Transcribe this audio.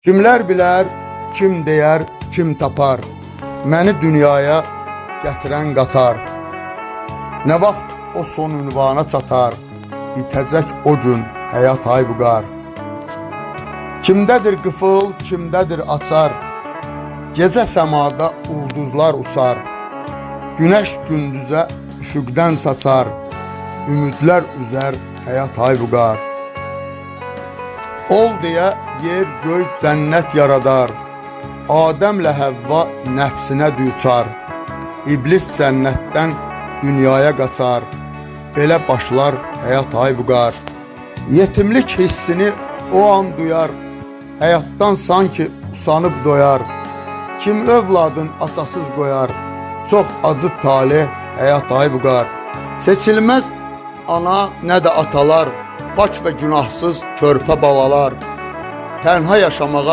Kimlər bilər, kim deyər, kim tapar, məni dünyaya gətirən qatar. Nə vaxt o son ünvana çatar, bitəcək o gün həyat ayvüqar. Kimdədir qıfıl, kimdədir açar, gecə səmada ulduzlar uçar. Günəş gündüzə üfüqdən saçar, ümidlər üzər həyat ayvüqar. Ol deyə yer göy cənnət yaradar, Adəmlə Həvva nəfsinə düçar. İblis cənnətdən dünyaya qaçar, belə başlar həyat ayvüqar. Yetimlik hissini o an duyar, həyatdan sanki usanıb doyar. Kim övladın atasız qoyar, çox acı talih həyat ayvüqar. Seçilməz ana nə də atalar, pak və günahsız körpə balalar, tənha yaşamağa